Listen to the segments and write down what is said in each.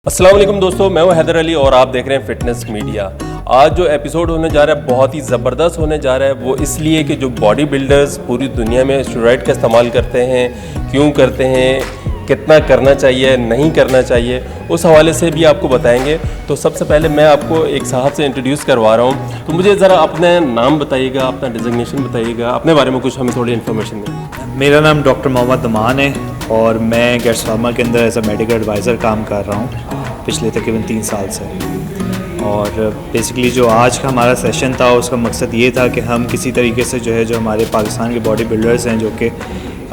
अस्सलाम वालेकुम दोस्तों, मैं हूं हैदर अली और आप देख रहे हैं फिटनेस मीडिया। आज जो एपिसोड होने जा रहा है बहुत ही ज़बरदस्त होने जा रहा है। वो इसलिए कि जो बॉडी बिल्डर्स पूरी दुनिया में स्टेरॉयड का इस्तेमाल करते हैं, क्यों करते हैं, कितना करना चाहिए, नहीं करना चाहिए, उस हवाले से भी आपको बताएंगे। तो सबसे पहले मैं आपको एक साहब से इंट्रोड्यूस करवा रहा हूँ। तो मुझे ज़रा अपना नाम बताइएगा, अपना डिजिग्नेशन बताइएगा, अपने बारे में कुछ हमें थोड़ी इन्फॉर्मेशन दें। मेरा नाम डॉक्टर मोहम्मद नुमान है और मैं गेट्स फार्मा के अंदर एज अ मेडिकल एडवाइज़र काम कर रहा हूँ पिछले तकरीबन 3 साल से। और बेसिकली जो आज का हमारा सेशन था उसका मकसद ये था कि हम किसी तरीके से जो हमारे पाकिस्तान के बॉडी बिल्डर्स हैं जो कि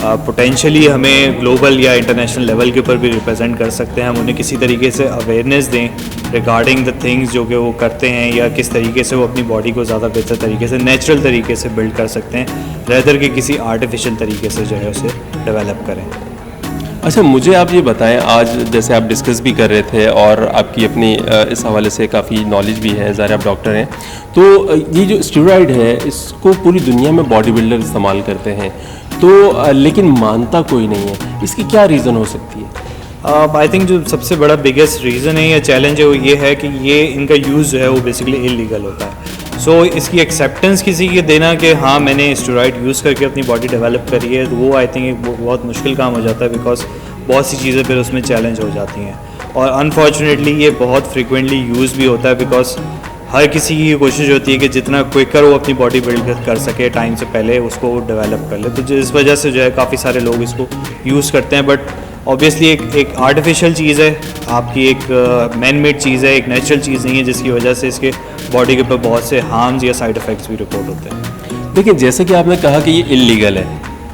पोटेंशियली हमें ग्लोबल या इंटरनेशनल लेवल के ऊपर भी रिप्रेजेंट कर सकते हैं, हम उन्हें किसी तरीके से अवेयरनेस दें रिगार्डिंग द थिंग्स जो कि वो करते हैं या किस तरीके से वो अपनी बॉडी को ज़्यादा बेहतर तरीके से नेचुरल तरीके से बिल्ड कर सकते हैं रेदर के किसी आर्टिफिशियल तरीके से उसे डेवलप करें। अच्छा, मुझे आप ये बताएं, आज जैसे आप डिस्कस भी कर रहे थे और आपकी अपनी इस हवाले से काफ़ी नॉलेज भी है, ज़ाहिर आप डॉक्टर हैं, तो ये जो स्टेरॉयड है इसको पूरी दुनिया में बॉडी बिल्डर इस्तेमाल करते हैं, तो लेकिन मानता कोई नहीं है। इसकी क्या रीज़न हो सकती है? आई थिंक जो सबसे बड़ा बिगेस्ट रीज़न है या चैलेंज है वो ये है कि ये इनका यूज़ जो है वो बेसिकली इलीगल होता है। सो इसकी एक्सेप्टेंस किसी के देना कि हाँ मैंने स्टेरॉयड यूज़ करके अपनी बॉडी डेवलप करी है, तो वो आई थिंक एक बहुत मुश्किल काम हो जाता है, बिकॉज बहुत सी चीज़ें फिर उसमें चैलेंज हो जाती हैं। और अनफॉर्चुनेटली ये बहुत फ्रिक्वेंटली यूज़ भी होता है, बिकॉज हर किसी की कोशिश होती है कि जितना क्विकर वो अपनी बॉडी बिल्ड कर सके टाइम से पहले उसको डेवलप कर ले, तो इस वजह से काफ़ी सारे लोग इसको यूज़ करते हैं। बट ऑब्वियसली एक आर्टिफिशियल चीज़ है, आपकी एक मैन मेड चीज़ है, एक नेचुरल चीज़ नहीं है, जिसकी वजह से इसके बॉडी के ऊपर बहुत से हार्म्स या साइड इफ़ेक्ट्स भी रिपोर्ट होते हैं। देखिए, जैसे कि आपने कहा कि ये इलीगल है,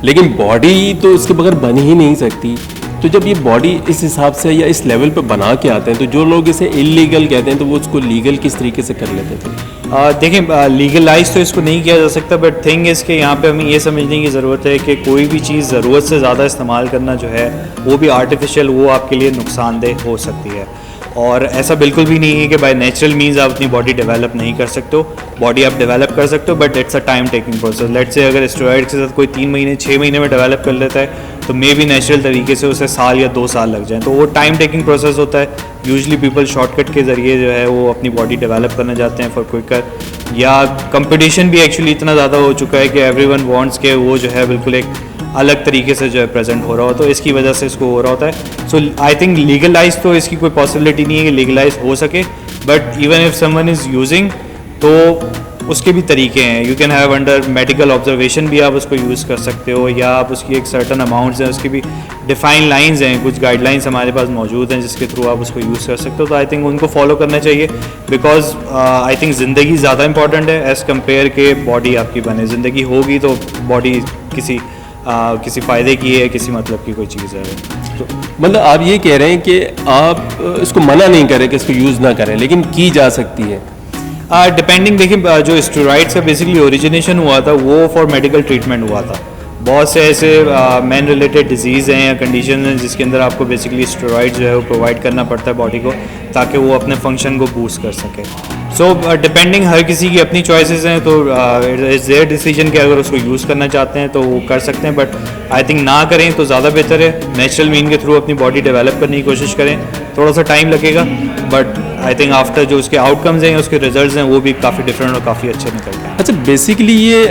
लेकिन बॉडी तो इसके बगैर बन ही नहीं सकती। तो जब ये बॉडी इस हिसाब से या इस लेवल पे बना के आते हैं, तो जो लोग इसे इलीगल कहते हैं तो वो उसको लीगल किस तरीके से कर लेते थे? देखें, लीगलाइज तो इसको नहीं किया जा सकता, बट थिंग इज़ के यहाँ पे हमें ये समझने की ज़रूरत है कि कोई भी चीज़ ज़रूरत से ज़्यादा इस्तेमाल करना जो है वो भी आर्टिफिशियल, वो आपके लिए नुकसानदेह हो सकती है। और ऐसा बिल्कुल भी नहीं है कि बाय नेचुरल मीन्स आप अपनी बॉडी डेवलप नहीं कर सकते हो, बॉडी आप डेवलप कर सकते हो, but it's a time taking process. Late से अगर स्टेरॉयड के साथ कोई 3 महीने 6 महीने में डेवलप कर लेता है, तो मे भी नेचुरल तरीके से उसे साल या 2 साल लग जाए, तो वो टाइम टेकिंग प्रोसेस होता है। यूजली पीपल शॉर्टकट के ज़रिए जो है वो अपनी बॉडी डेवलप करना चाहते हैं फॉर क्विकर, या कंपटीशन भी एक्चुअली इतना ज़्यादा हो चुका है कि एवरीवन वांट्स के वो जो है बिल्कुल एक अलग तरीके से जो है प्रेजेंट हो रहा हो, तो इसकी वजह से इसको हो रहा होता है। सो आई थिंक लीगलाइज तो इसकी कोई पॉसिबिलिटी नहीं है कि लीगलाइज हो सके, but even if someone is using तो उसके भी तरीके हैं। You can have under medical observation भी आप उसको यूज़ कर सकते हो, या आप उसकी एक सर्टन अमाउंट्स हैं, उसकी भी डिफाइन लाइंस हैं, कुछ गाइडलाइंस हमारे पास मौजूद हैं जिसके थ्रू आप उसको यूज़ कर सकते हो। तो आई थिंक उनको फॉलो करना चाहिए, बिकॉज आई थिंक ज़िंदगी ज़्यादा इंपॉर्टेंट है एज़ कम्पेयर के बॉडी आपकी बने। ज़िंदगी होगी तो बॉडी किसी फ़ायदे की है, किसी मतलब की कोई चीज़ है। तो मतलब आप ये कह रहे हैं कि आप इसको मना नहीं करें कि इसको यूज़ ना करें, लेकिन की जा सकती है। डिपेंडिंग, देखिए जो स्टेरॉइड्स का बेसिकली ओरिजिनेशन हुआ था वो फॉर मेडिकल ट्रीटमेंट हुआ था। बहुत से ऐसे मैन रिलेटेड डिजीज़ हैं या कंडीशन हैं जिसके अंदर आपको बेसिकली स्टेरॉइड जो है वो प्रोवाइड करना पड़ता है बॉडी को, ताकि वो अपने फंक्शन को बूस्ट कर सके। सो डिपेंडिंग, हर किसी की अपनी चॉइसेस हैं, तो इट्स देयर डिसीजन कि अगर उसको यूज़ करना चाहते हैं तो वो कर सकते हैं, बट आई थिंक ना करें तो ज़्यादा बेहतर है। नेचुरल मीन के थ्रू अपनी बॉडी डेवलप करने की कोशिश करें, थोड़ा सा टाइम लगेगा, बट आई थिंक आफ्टर जो उसके आउटकम्स हैं, उसके रिजल्ट्स हैं, वो भी काफ़ी डिफरेंट और काफ़ी अच्छे निकलते हैं। अच्छा, बेसिकली ये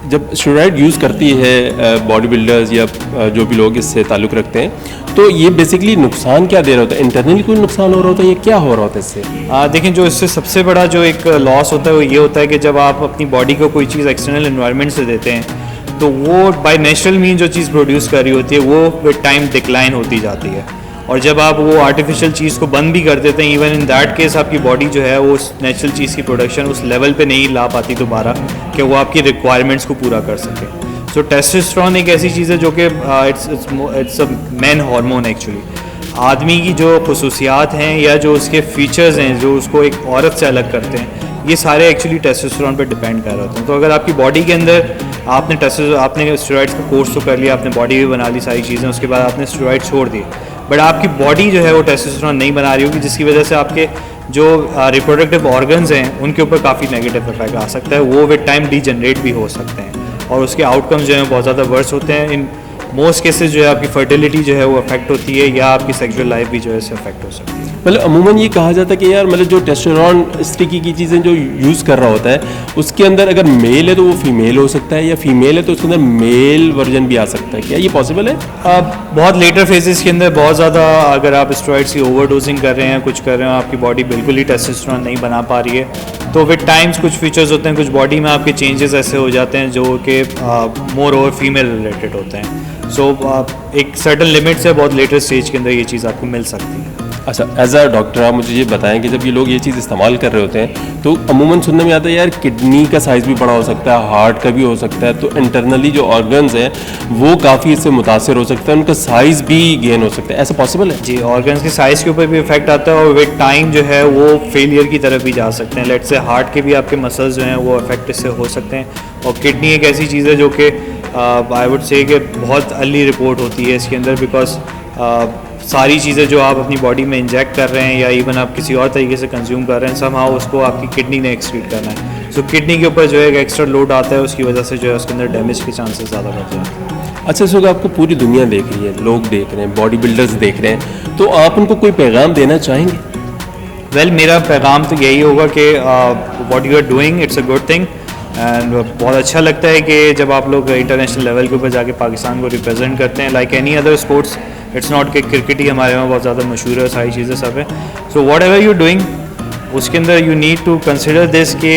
जब स्टेरॉयड यूज़ करती है बॉडी बिल्डर्स या जो भी लोग इससे ताल्लुक़ रखते हैं, तो ये बेसिकली नुकसान क्या दे रहा होता है? इंटरनली कोई नुकसान हो रहा होता है, ये क्या हो रहा होता है इससे? देखें, जो इससे सबसे बड़ा जो एक लॉस होता है वो ये होता है कि जब आप अपनी बॉडी को कोई चीज़ एक्सटर्नल एनवायरनमेंट से देते हैं, तो वो बाय नेचुरल मीन जो चीज़ प्रोड्यूस कर रही होती है वो विद टाइम डिक्लाइन होती जाती है। और जब आप वो आर्टिफिशियल चीज़ को बंद भी कर देते हैं, इवन इन दैट केस आपकी बॉडी जो है वो उस नेचुरल चीज़ की प्रोडक्शन उस लेवल पे नहीं ला पाती दोबारा कि वो आपकी रिक्वायरमेंट्स को पूरा कर सके। सो टेस्टोस्टेरोन एक ऐसी चीज़ है जो कि it's a man hormone actually. आदमी की जो खसूसियात हैं या जो उसके फीचर्स हैं जो उसको एक औरत से अलग करते हैं, ये सारे एक्चुअली टेस्टोस्टेरोन पे डिपेंड कर रहे होते हैं। तो अगर आपकी बॉडी के अंदर आपने स्टेरॉइड्स का कोर्स तो कर लिया, आपने बॉडी भी बना ली सारी चीज़ें, उसके बाद आपने स्टेरॉइड छोड़ दिए, बट आपकी बॉडी जो है वो टेस्टोस्टेरोन नहीं बना रही होगी, जिसकी वजह से आपके जो रिप्रोडक्टिव ऑर्गन्स हैं उनके ऊपर काफ़ी नेगेटिव इफेक्ट आ सकता है। वो विद टाइम डीजनरेट भी हो सकते हैं और उसके आउटकम्स जो हैं बहुत ज़्यादा वर्स होते हैं। इन मोस्ट केसेस जो है आपकी फर्टिलिटी जो है वो अफेक्ट होती है, या आपकी सेक्सुअल लाइफ भी जो है इससे अफेक्ट हो सकती है। मतलब अमूमन ये कहा जाता है कि यार मतलब जो टेस्टोस्टेरोन इस तरीके की चीज़ें जो यूज़ कर रहा होता है उसके अंदर अगर मेल है तो वो फीमेल हो सकता है, या फीमेल है तो उसके अंदर मेल वर्जन भी आ सकता है, क्या ये पॉसिबल है? बहुत लेटर फेजेस के अंदर बहुत ज़्यादा अगर आप स्टेरॉइड्स की ओवरडोजिंग कर रहे हैं, कुछ कर रहे हैं, आपकी बॉडी बिल्कुल ही टेस्टोस्टेरोन नहीं बना पा रही है, तो विद टाइम्स कुछ फीचर्स होते हैं, कुछ बॉडी में आपके चेंजेस ऐसे हो जाते हैं जो कि मोर ओवर फीमेल रिलेटेड होते हैं। सो एक सर्टन लिमिट से बहुत लेटर स्टेज के अंदर ये चीज़ आपको मिल सकती है। अच्छा, एज अ डॉक्टर आप मुझे ये बताएं कि जब ये लोग ये चीज़ इस्तेमाल कर रहे होते हैं तो अमूमन सुनने में आता है यार किडनी का साइज़ भी बड़ा हो सकता है, हार्ट का भी हो सकता है, तो इंटरनली जो ऑर्गन्स हैं वो काफ़ी इससे मुतासर हो सकता है, उनका साइज़ भी गेन हो सकता है, ऐसा पॉसिबल है? जी, ऑर्गन्स के साइज़ के ऊपर भी इफेक्ट आता है और विद टाइम जो है वो फेलियर की तरफ भी जा सकते हैं। लेट्स से हार्ट के भी आपके मसल्स जो हैं वो अफेक्ट इससे हो सकते हैं, और किडनी एक ऐसी चीज़ है जो कि आई वुड से कि बहुत अर्ली रिपोर्ट होती है इसके अंदर, बिकॉज सारी चीज़ें जो आप अपनी बॉडी में इंजेक्ट कर रहे हैं या इवन आप किसी और तरीके से कंज्यूम कर रहे हैं, समहाउ उसको आपकी किडनी ने एक्सक्रीट करना है। सो किडनी के ऊपर जो है एक एक्स्ट्रा लोड आता है, उसकी वजह से जो है उसके अंदर डैमेज के चांसेस ज़्यादा बढ़ जाते हैं। अच्छा, इस वक्त आपको पूरी दुनिया देख रही है, लोग देख रहे हैं, बॉडी बिल्डर्स देख रहे हैं, तो आप उनको कोई पैगाम देना चाहेंगे? वेल, मेरा पैगाम तो यही होगा कि what you are doing it's a good thing, and बहुत अच्छा लगता है कि जब आप लोग इंटरनेशनल लेवल के ऊपर जाके पाकिस्तान को रिप्रेजेंट करते हैं, like any other sports. It's not कि क्रिकेट ही हमारे वहाँ बहुत ज़्यादा मशहूर है, सारी चीज़ें सब है। So whatever you doing उसके अंदर you need to consider this कि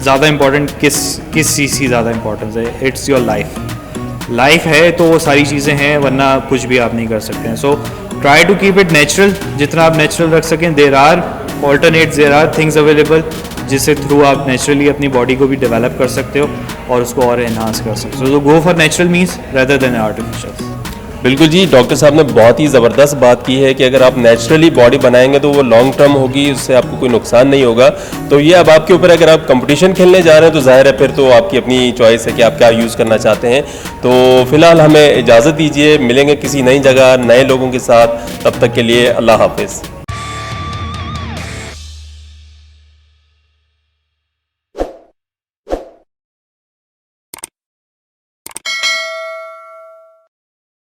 ज़्यादा इंपॉर्टेंट किस चीज़ की ज़्यादा इंपॉर्टेंस है। इट्स योर लाइफ है तो वो सारी चीज़ें हैं, वरना कुछ भी आप नहीं कर सकते हैं। So try to keep it natural, जितना आप नेचुरल रख सकें। There are alternates, there are things available जिससे थ्रू आप नेचुरली अपनी बॉडी को भी डेवलप कर सकते हो और उसको और एनहांस कर सकते हो। So go for natural means rather than artificial. बिल्कुल जी, डॉक्टर साहब ने बहुत ही ज़बरदस्त बात की है कि अगर आप नेचुरली बॉडी बनाएंगे तो वो लॉन्ग टर्म होगी, उससे आपको कोई नुकसान नहीं होगा। तो ये अब आपके ऊपर, अगर आप कंपटीशन खेलने जा रहे हैं तो जाहिर है फिर तो आपकी अपनी चॉइस है कि आप क्या यूज़ करना चाहते हैं। तो फिलहाल हमें इजाज़त दीजिए, मिलेंगे किसी नई जगह नए लोगों के साथ, तब तक के लिए अल्लाह हाफिज़।